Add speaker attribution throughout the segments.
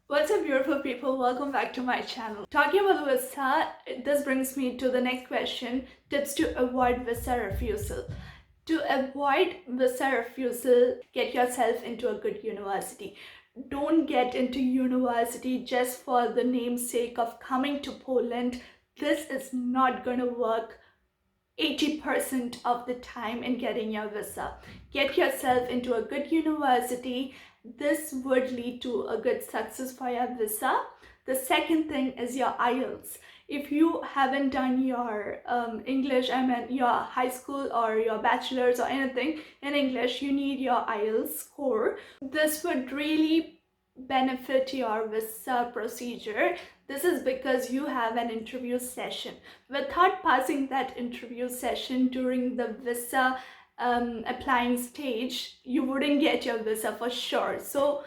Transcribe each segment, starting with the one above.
Speaker 1: What's up, beautiful people? Welcome back to my channel. Talking about the visa, this brings me to the next question: tips to avoid visa refusal. To avoid visa refusal, get yourself into a good university. Don't get into university just for the namesake of coming to Poland. This is not gonna work 80% of the time in getting your visa. Get yourself into a good university. This would lead to a good success for your visa. The second thing is your Ielts. If you haven't done your English, your high school or your bachelor's or anything in English, you need your Ielts score. This would really benefit your visa procedure. This is because you have an interview session. Without passing that interview session during the visa applying stage, you wouldn't get your visa for sure. So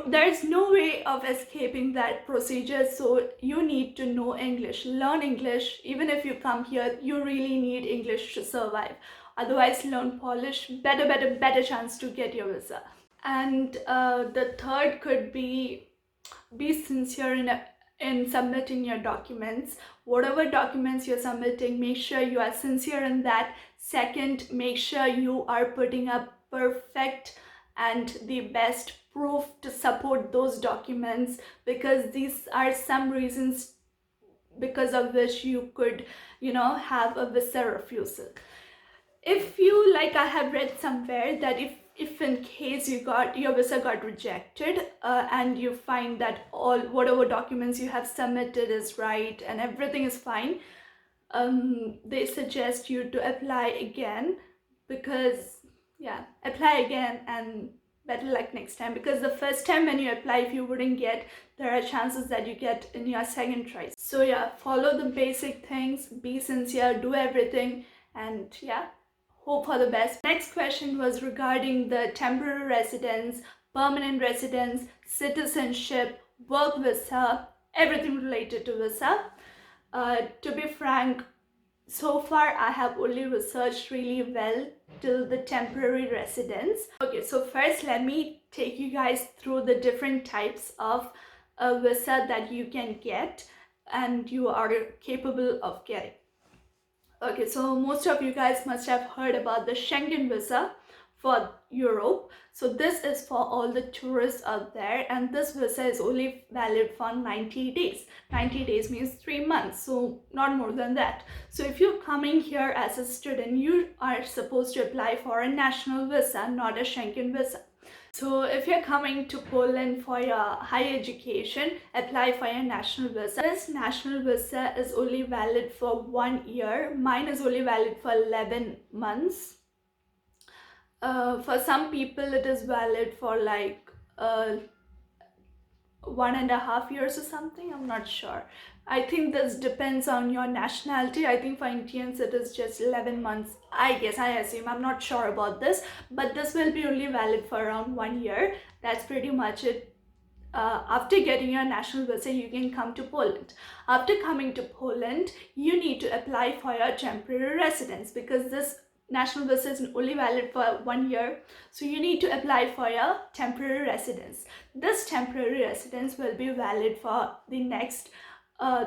Speaker 1: there's no way of escaping that procedure. So you need to know English, learn English. Even if you come here, you really need English to survive. Otherwise, learn Polish. Better chance to get your visa. And the third could be sincere in submitting your documents. Whatever documents you're submitting, make sure you are sincere in that. Second, make sure you are putting up perfect and the best proof to support those documents, because these are some reasons because of which you could have a visa refusal. If you, like, I have read somewhere that if in case your visa got rejected and you find that all whatever documents you have submitted is right and everything is fine, they suggest you to apply again, because apply again and better luck next time, because the first time when you apply, if you wouldn't get, there are chances that you get in your second try. So follow the basic things, be sincere, do everything, and hope for the best. Next question was regarding the temporary residence, permanent residence, citizenship, work visa, everything related to visa. To be frank, so far I have only researched really well till the temporary residence. Okay, so first let me take you guys through the different types of visa that you can get and you are capable of getting. Okay, so most of you guys must have heard about the Schengen visa for Europe. So this is for all the tourists out there, and this visa is only valid for 90 days. 90 days means 3 months, so not more than that. So if you're coming here as a student, you are supposed to apply for a national visa, not a Schengen visa. So if you're coming to Poland for your higher education, apply for your national visa. This national visa is only valid for 1 year. Mine is only valid for 11 months. For some people, it is valid for like 1.5 years or something. I'm not sure. I think this depends on your nationality. I think for Indians it is just 11 months. I assume. I'm not sure about this, but this will be only valid for around 1 year. That's pretty much it. After getting your national visa, you can come to Poland. After coming to Poland, you need to apply for your temporary residence, because this national visa is only valid for 1 year. So you need to apply for your temporary residence. This temporary residence will be valid for the next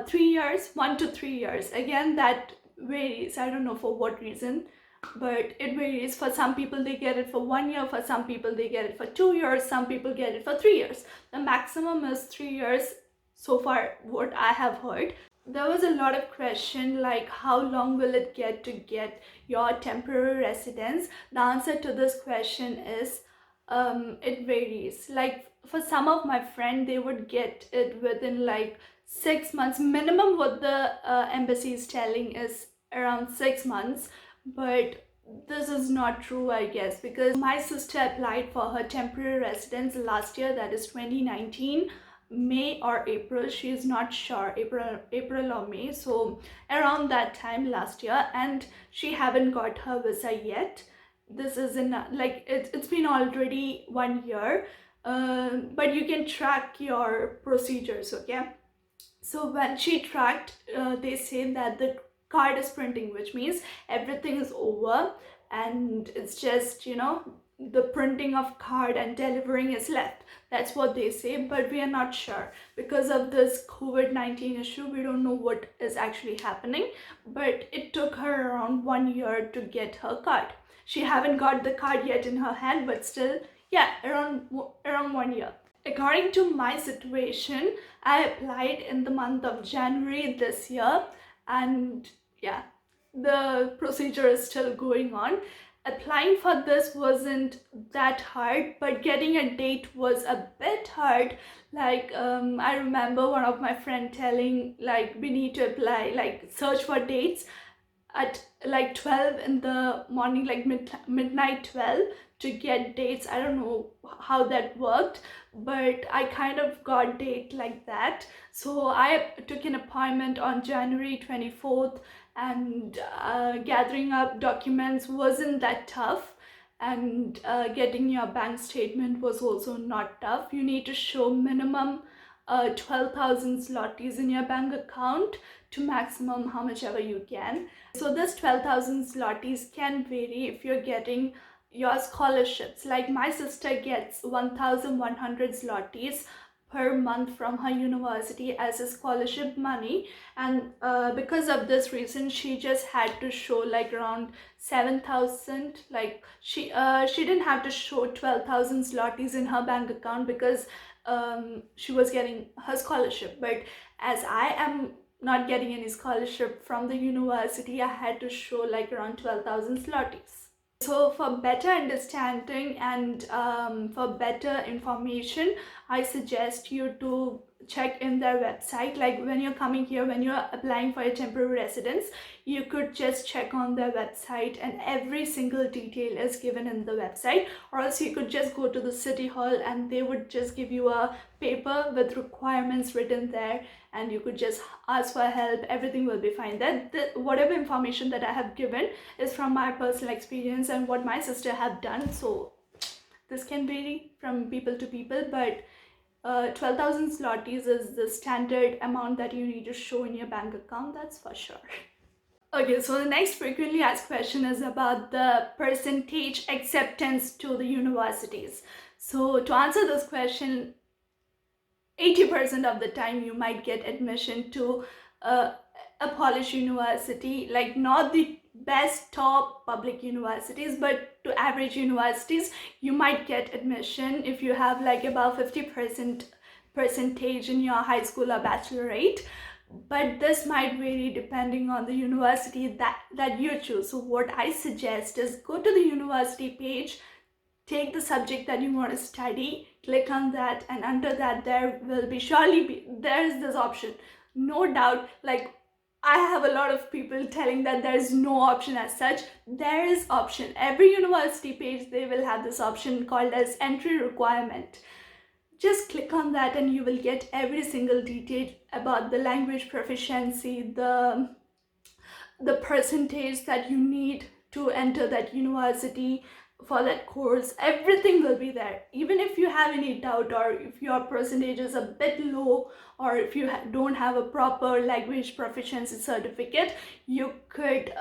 Speaker 1: 3 years, 1 to 3 years. Again, that varies. I don't know for what reason, but it varies. For some people they get it for 1 year, for some people they get it for 2 years, some people get it for 3 years. The maximum is 3 years so far, what I have heard. There was a lot of question like how long will it get to get your temporary residence. The answer to this question is it varies. Like for some of my friends, they would get it within like 6 months minimum. What the embassy is telling is around 6 months, but this is not true, I guess, because my sister applied for her temporary residence last year, that is 2019, May or April, she is not sure, April or May, so around that time last year, and she haven't got her visa yet. This is in like it's been already 1 year, but you can track your procedures. Okay, so when she tracked, they say that the card is printing, which means everything is over and it's just the printing of card and delivering is left. That's what they say, but we are not sure because of this COVID-19 issue. We don't know what is actually happening, but it took her around 1 year to get her card. She haven't got the card yet in her hand, but still, yeah, around 1 year. According to my situation, I applied in the month of January this year, and yeah, the procedure is still going on. Applying for this wasn't that hard, but getting a date was a bit hard. Like I remember one of my friend telling, like, we need to apply, like, search for dates at like 12 in the morning, like midnight 12, to get dates. I don't know how that worked, but I kind of got date like that. So I took an appointment on January 24th, and gathering up documents wasn't that tough, and getting your bank statement was also not tough. You need to show minimum 12,000 zlotys in your bank account to maximum how much ever you can. So this 12,000 zlotys can vary if you're getting your scholarships. Like my sister gets 1,100 zlotys per month from her university as a scholarship money, and because of this reason she just had to show like around 7,000. Like she didn't have to show 12,000 zlotys in her bank account because she was getting her scholarship. But as I am not getting any scholarship from the university, I had to show like around 12,000 zlotys. So for better understanding and for better information, I suggest you to check in their website. Like when you're coming here, when you're applying for a temporary residence, you could just check on their website, and every single detail is given in the website. Or else you could just go to the city hall and they would just give you a paper with requirements written there, and you could just ask for help. Everything will be fine. Whatever information that I have given is from my personal experience and what my sister have done. So this can vary from people to people, but 12,000 zlotys is the standard amount that you need to show in your bank account, that's for sure. Okay, so the next frequently asked question is about the percentage acceptance to the universities. So to answer this question, 80% of the time you might get admission to a Polish university, like not the best top public universities, but to average universities you might get admission if you have like about 50% percentage in your high school or bachelorate. But this might vary depending on the university that you choose. So what I suggest is go to the university page, take the subject that you want to study, click on that, and under that there will be there is this option. No doubt, like I have a lot of people telling that there is no option as such. There is option. Every university page they will have this option called as entry requirement. Just click on that and you will get every single detail about the language proficiency, the percentage that you need to enter that university for that course. Everything will be there. Even if you have any doubt, or if your percentage is a bit low, or if you don't have a proper language proficiency certificate, you could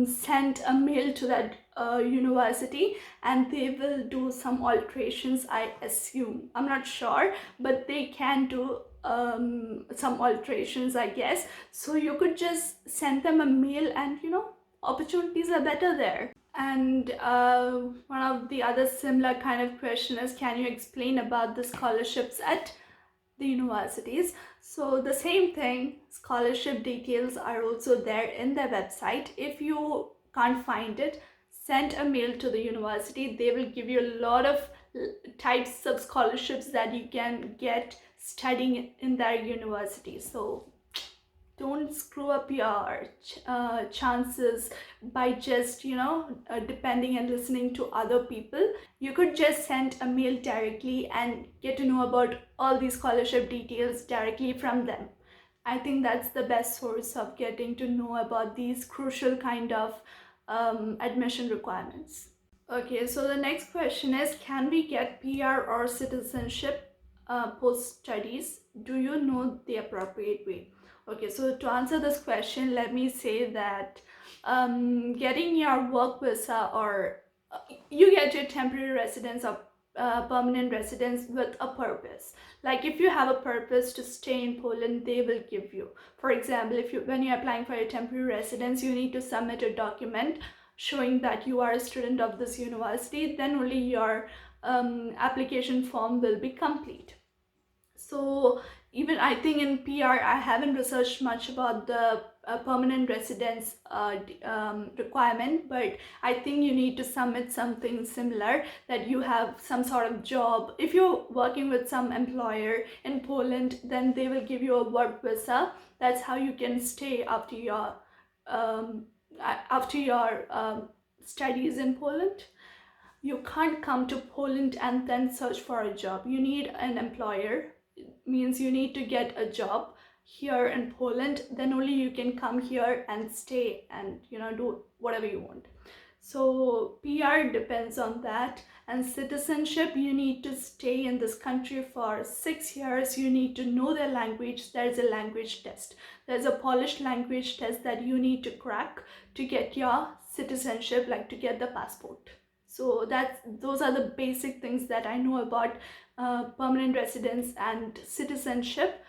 Speaker 1: send a mail to that university and they will do some alterations, I assume. I'm not sure, but they can do some alterations, I guess. So you could just send them a mail and opportunities are better there. And one of the other similar kind of question is, can you explain about the scholarships at the universities? So the same thing, scholarship details are also there in their website. If you can't find it, send a mail to the university. They will give you a lot of types of scholarships that you can get studying in their university. So don't screw up your chances by just depending and listening to other people. You could just send a mail directly and get to know about all these scholarship details directly from them. I think that's the best source of getting to know about these crucial kind of admission requirements. Okay, so the next question is, can we get PR or citizenship post studies? Do you know the appropriate way? Okay, so to answer this question, let me say that getting your work visa or you get your temporary residence or permanent residence with a purpose. Like if you have a purpose to stay in Poland, they will give you. For example, if you when you're applying for a temporary residence, you need to submit a document showing that you are a student of this university. Then only your application form will be complete. So even I think in PR, I haven't researched much about the permanent residence requirement, but I think you need to submit something similar, that you have some sort of job. If you're working with some employer in Poland, then they will give you a work visa. That's how you can stay um, after your studies in Poland. You can't come to Poland and then search for a job. You need an employer. It means you need to get a job here in Poland. Then only you can come here and stay and do whatever you want. So PR depends on that. And citizenship, you need to stay in this country for 6 years. You need to know their language. There's a language test. There's a Polish language test that you need to crack to get your citizenship, like to get the passport. So those are the basic things that I know about permanent residence and citizenship.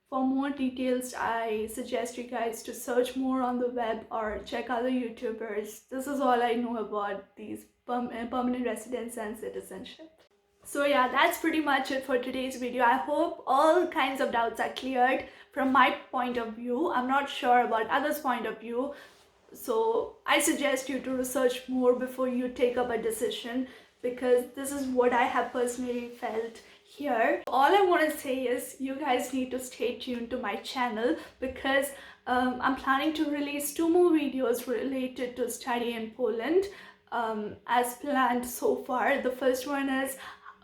Speaker 1: For more details, I suggest you guys to search more on the web or check other YouTubers. This is all I know about these permanent residence and citizenship. So yeah, that's pretty much it for today's video. I hope all kinds of doubts are cleared from my point of view. I'm not sure about others' point of view. So I suggest you to research more before you take up a decision, because this is what I have personally felt here. All I want to say is you guys need to stay tuned to my channel, because I'm planning to release 2 more videos related to study in Poland as planned so far. The first one is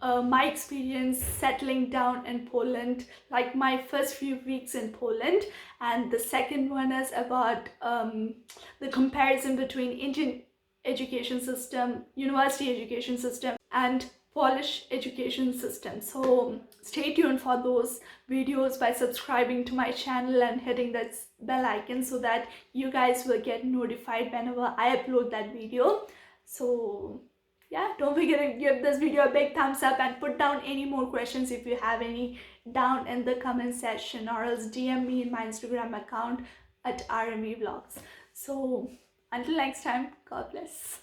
Speaker 1: my experience settling down in Poland, like my first few weeks in Poland, and the second one is about the comparison between Indian education system, university education system, and Polish education system. So stay tuned for those videos by subscribing to my channel and hitting that bell icon so that you guys will get notified whenever I upload that video. So yeah, don't forget to give this video a big thumbs up and put down any more questions if you have any down in the comment section, or else DM me in my Instagram account at RME Vlogs. So until next time, God bless.